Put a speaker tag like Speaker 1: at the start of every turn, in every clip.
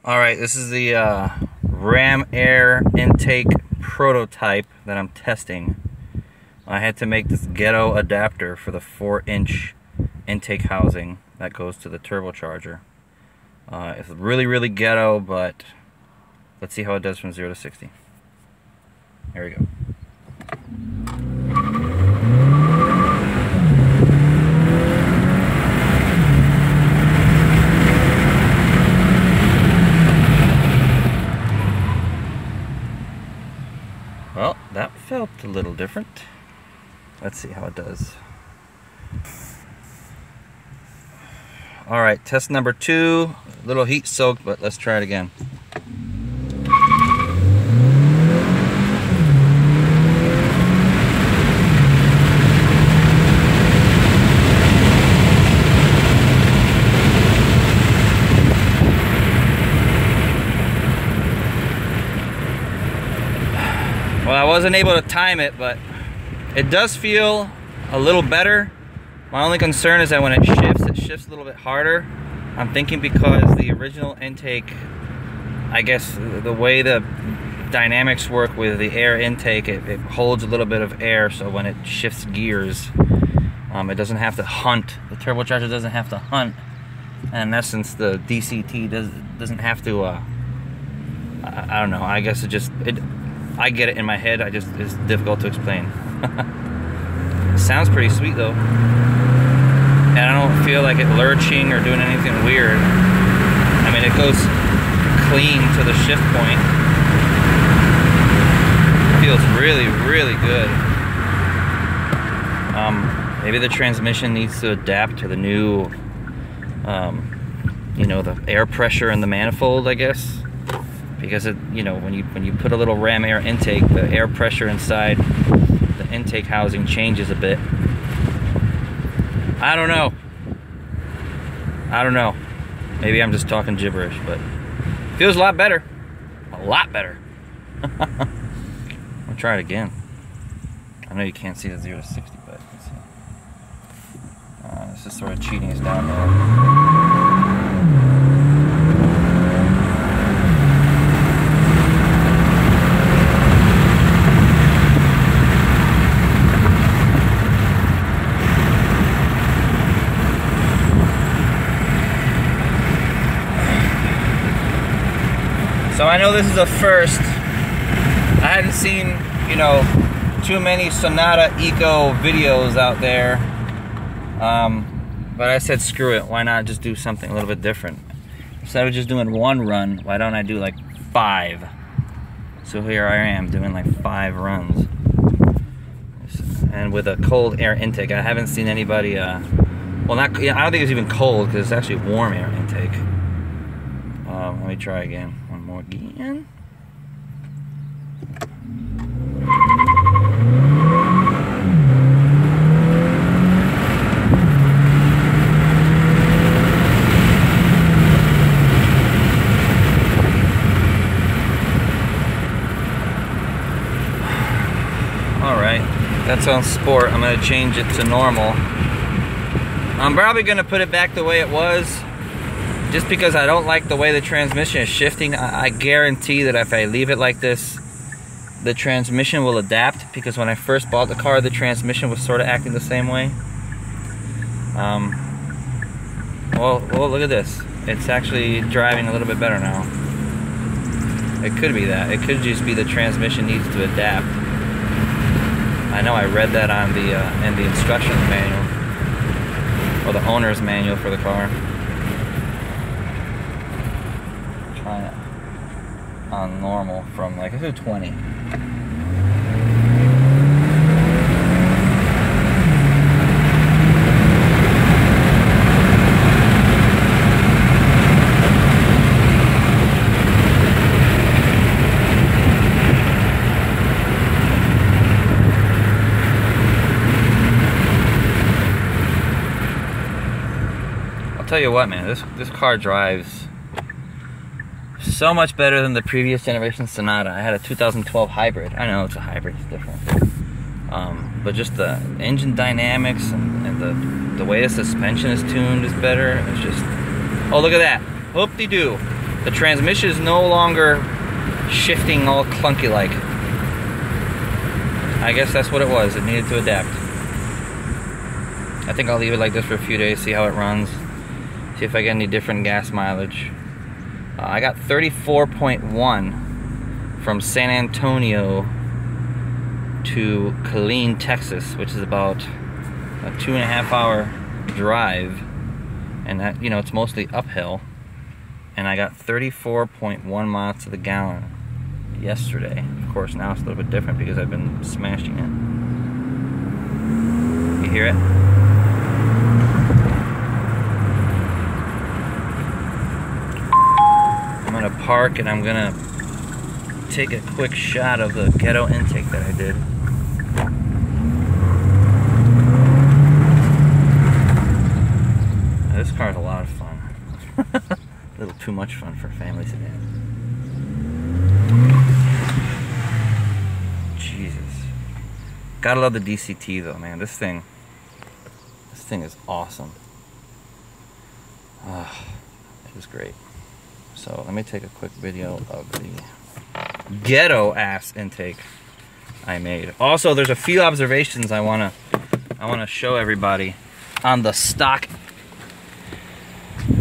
Speaker 1: Alright, this is the ram air intake prototype that I'm testing. I had to make this ghetto adapter for the 4-inch intake housing that goes to the turbocharger. It's really ghetto, but let's see how it does from 0 to 60. Here we go. Well, that felt a little different. Let's see how it does. Alright, test number 2. A little heat soaked, but let's try it again. Well, I wasn't able to time it, but it does feel a little better. My only concern is that when it shifts a little bit harder. I'm thinking because the original intake, I guess the way the dynamics work with the air intake, it holds a little bit of air, so when it shifts gears, it doesn't have to hunt. The turbocharger doesn't have to hunt. And in essence, the DCT doesn't have to, I don't know, I guess I get it in my head, it's difficult to explain. Sounds pretty sweet though. And I don't feel like it lurching or doing anything weird. I mean, it goes clean to the shift point. It feels really good. Maybe the transmission needs to adapt to the new, you know, the air pressure in the manifold, I guess. Because it, you know, when you put a little ram air intake, the air pressure inside the intake housing changes a bit. I don't know. Maybe I'm just talking gibberish, but it feels a lot better. A lot better. I'll try it again. I know you can't see the 0 to 60, but let's see. This is sort of cheating us down there. So I know this is a first. I hadn't seen, you know, too many Sonata Eco videos out there. But I said, screw it. Why not just do something a little bit different? Instead of just doing 1 run, why don't I do like 5? So here I am doing like 5 runs. And with a cold air intake. I haven't seen anybody, well, not, I don't think it's even cold because it's actually warm air intake. Let me try again. One more again. Alright, that's on sport. I'm going to change it to normal. I'm probably going to put it back the way it was. Just because I don't like the way the transmission is shifting. I guarantee that if I leave it like this, the transmission will adapt, because when I first bought the car, the transmission was sort of acting the same way. Well, look at this. It's actually driving a little bit better now. It could be that. It could just be the transmission needs to adapt. I know I read that on the in the instructions manual, or the owner's manual for the car. Try it on normal from like, let's do 20. I'll tell you what, man, this car drives so much better than the previous generation Sonata. I had a 2012 hybrid. I know it's a hybrid, it's different. But just the engine dynamics and the way the suspension is tuned is better. It's just, oh, look at that. Whoop-de-doo. the transmission is no longer shifting all clunky like. I guess that's what it was. It needed to adapt. I think I'll leave it like this for a few days, see how it runs, see if I get any different gas mileage. I got 34.1 from San Antonio to Killeen, Texas, which is about a 2.5 hour drive, and that, you know, it's mostly uphill. And I got 34.1 miles to the gallon yesterday. Of course, now it's a little bit different because I've been smashing it. You hear it? I'm gonna park and I'm gonna take a quick shot of the ghetto intake that I did. Now, this car is a lot of fun. A little too much fun for a family sedan. Jesus. Gotta love the DCT though, man. This thing is awesome. It is great. So let me take a quick video of the ghetto ass intake I made. Also, there's a few observations I wanna show everybody on the stock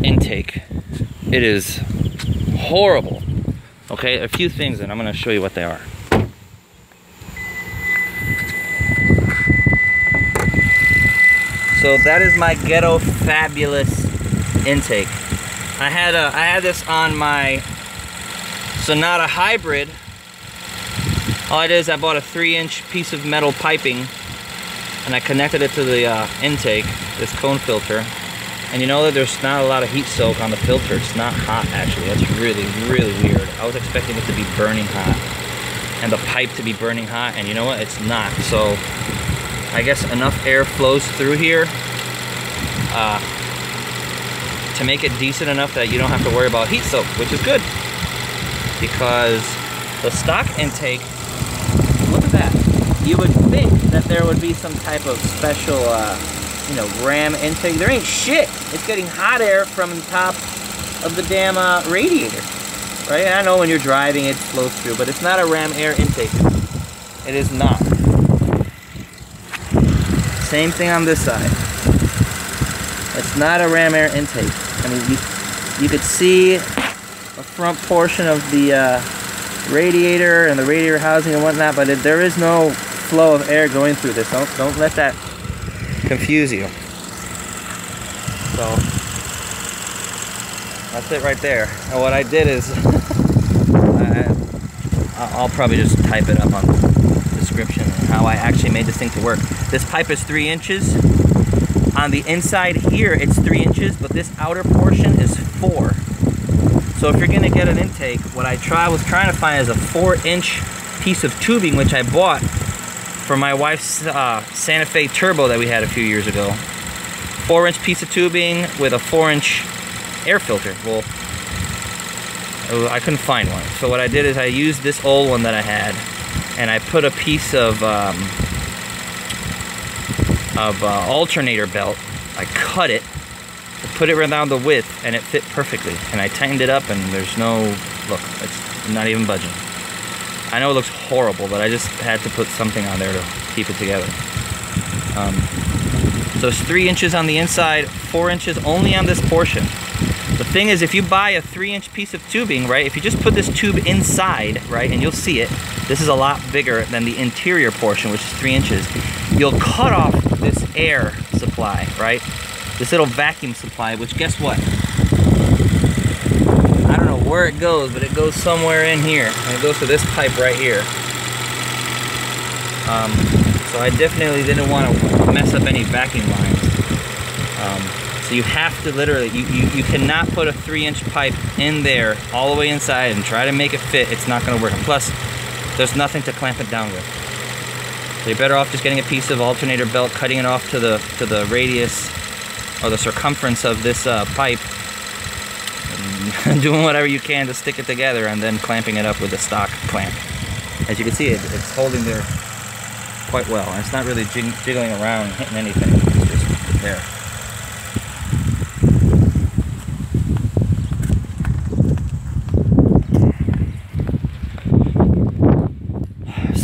Speaker 1: intake. It is horrible. Okay, a few things, and I'm gonna show you what they are. So that is my ghetto fabulous intake. I had this on my Sonata hybrid. All I did is I bought a 3-inch piece of metal piping and I connected it to the intake, this cone filter. And you know that there's not a lot of heat soak on the filter. It's not hot actually. That's really, really weird. I was expecting it to be burning hot and the pipe to be burning hot, and you know what? It's not. So I guess enough air flows through here to make it decent enough that you don't have to worry about heat soak, which is good. Because the stock intake, look at that. You would think that there would be some type of special, you know, ram intake. There ain't shit. It's getting hot air from the top of the damn radiator, right? I know when you're driving it flows through, but it's not a ram air intake. It is not. Same thing on this side. It's not a ram air intake. I mean, you could see the front portion of the radiator and the radiator housing and whatnot, but there is no flow of air going through this. Don't let that confuse you. So that's it right there. And what I did is I'll probably just type it up on the description how I actually made this thing to work. This pipe is 3 inches. On the inside here it's 3 inches, but this outer portion is 4. So if you're gonna get an intake, what I was trying to find is a 4-inch piece of tubing, which I bought for my wife's Santa Fe Turbo that we had a few years ago. 4-inch piece of tubing with a 4-inch air filter. Well, I couldn't find one. So what I did is I used this old one that I had, and I put a piece of alternator belt. I cut it, put it around the width, and it fit perfectly. And I tightened it up, and there's no, look, it's not even budging. I know it looks horrible, but I just had to put something on there to keep it together. So it's 3 inches on the inside, 4 inches only on this portion. The thing is, if you buy a 3-inch piece of tubing, right, if you just put this tube inside, right, and you'll see it, this is a lot bigger than the interior portion, which is 3 inches. You'll cut off this air supply, right? This little vacuum supply, which guess what? I don't know where it goes, but it goes somewhere in here. And it goes to this pipe right here. So I definitely didn't want to mess up any vacuum lines. So you have to literally, you cannot put a 3-inch pipe in there all the way inside and try to make it fit. It's not going to work. And plus, there's nothing to clamp it down with. So you're better off just getting a piece of alternator belt, cutting it off to the radius or the circumference of this pipe, and doing whatever you can to stick it together, and then clamping it up with a stock clamp. As you can see, it's holding there quite well. And it's not really jiggling around and hitting anything. It's just there.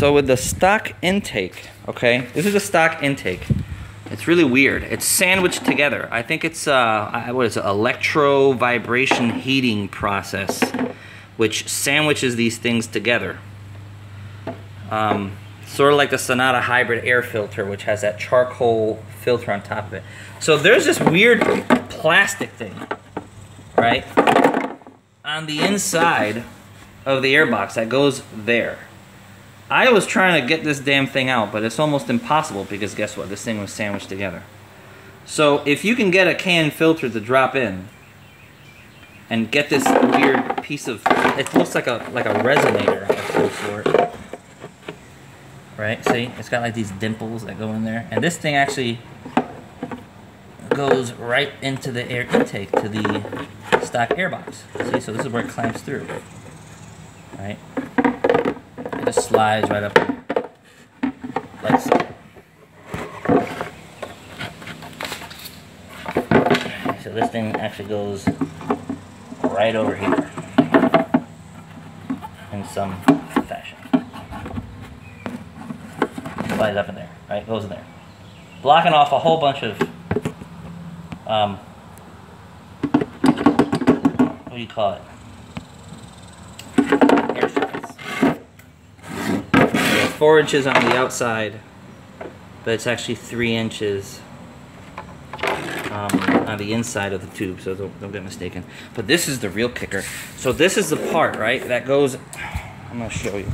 Speaker 1: So with the stock intake, okay, this is the stock intake. It's really weird. It's sandwiched together. I think it's what is it? Electro vibration heating process, which sandwiches these things together. Sort of like the Sonata hybrid air filter, which has that charcoal filter on top of it. So there's this weird plastic thing, right, on the inside of the airbox that goes there. I was trying to get this damn thing out, but it's almost impossible because guess what? This thing was sandwiched together. So if you can get a can filter to drop in and get this weird piece of, it looks like a resonator of some sort. Right? See? It's got like these dimples that go in there. And this thing actually goes right into the air intake to the stock airbox. See? So this is where it clamps through. Right? It just slides right up like so. So this thing actually goes right over here in some fashion. Slides up in there, right? Goes in there. Blocking off a whole bunch of, what do you call it? Air circuits. 4 inches on the outside, but it's actually 3 inches on the inside of the tube, so don't get mistaken. But this is the real kicker. So this is the part, right, that goes, I'm going to show you.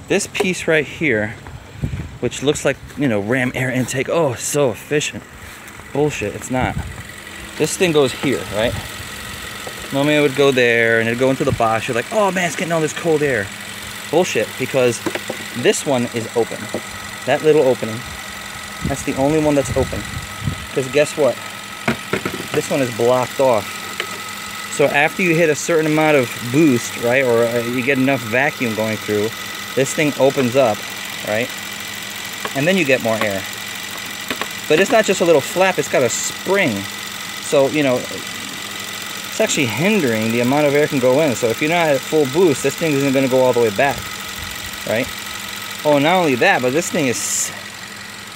Speaker 1: This piece right here, which looks like, you know, ram air intake. Oh, it's so efficient. Bullshit, it's not. This thing goes here, right? Normally it would go there, and it'd go into the box. You're like, oh man, it's getting all this cold air. Bullshit, because this one is open. That little opening, that's the only one that's open. Because guess what? This one is blocked off. So after you hit a certain amount of boost, right, or you get enough vacuum going through, this thing opens up, right? And then you get more air. But it's not just a little flap, it's got a spring. So, you know, it's actually hindering the amount of air can go in. So if you're not at full boost, this thing isn't going to go all the way back, right? Oh, not only that, but this thing is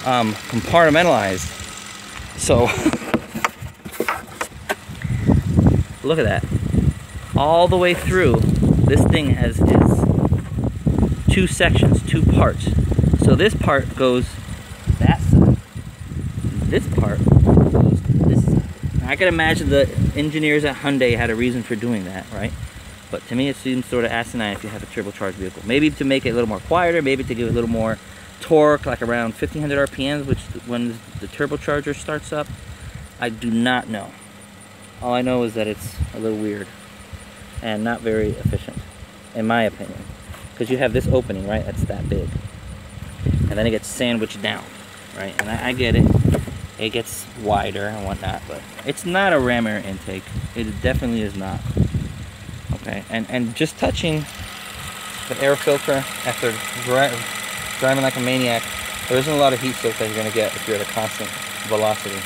Speaker 1: compartmentalized. So, look at that. All the way through, this thing is 2 sections, 2 parts. So this part goes that side. This part goes this side. Now I can imagine the engineers at Hyundai had a reason for doing that, right? But to me it seems sort of asinine if you have a turbocharged vehicle. Maybe to make it a little more quieter, maybe to give it a little more torque, like around 1500 RPMs, which when the turbocharger starts up. I do not know. All I know is that it's a little weird and not very efficient, in my opinion. Because you have this opening, right? That's that big. And then it gets sandwiched down, right? And I get it. It gets wider and whatnot, but it's not a ram air intake. It definitely is not. Okay, and just touching the air filter after driving like a maniac, there isn't a lot of heat soak that you're going to get if you're at a constant velocity.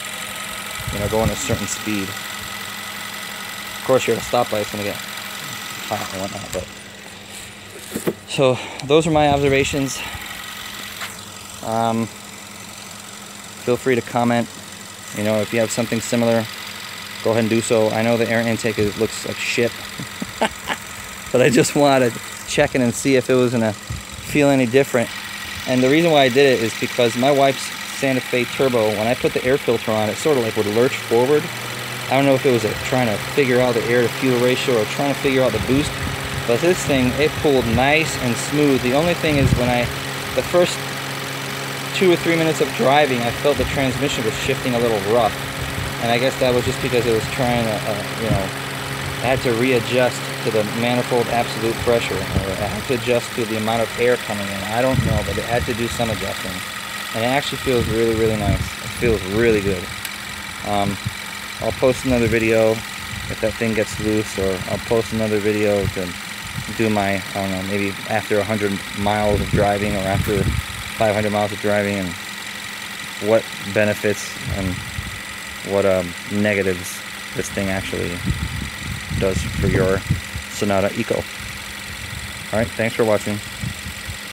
Speaker 1: You know, going a certain speed. Of course, you're at a stoplight, it's going to get hot and whatnot, but... So, those are my observations. Feel free to comment. You know, if you have something similar, go ahead and do so. I know the air intake looks like shit. But I just wanted to check in and see if it was going to feel any different. And the reason why I did it is because my wife's Santa Fe Turbo, when I put the air filter on, it sort of like would lurch forward. I don't know if it was trying to figure out the air to fuel ratio or trying to figure out the boost. But this thing, it pulled nice and smooth. The only thing is when the first 2 or 3 minutes of driving, I felt the transmission was shifting a little rough. And I guess that was just because it was trying to, you know, I had to readjust to the manifold absolute pressure. Or I had to adjust to the amount of air coming in. I don't know, but it had to do some adjusting. And it actually feels really, really nice. It feels really good. I'll post another video if that thing gets loose, or I'll post another video to do my, I don't know, maybe after 100 miles of driving or after 500 miles of driving, and what benefits and what negatives this thing actually does for your Sonata Eco. Alright, thanks for watching.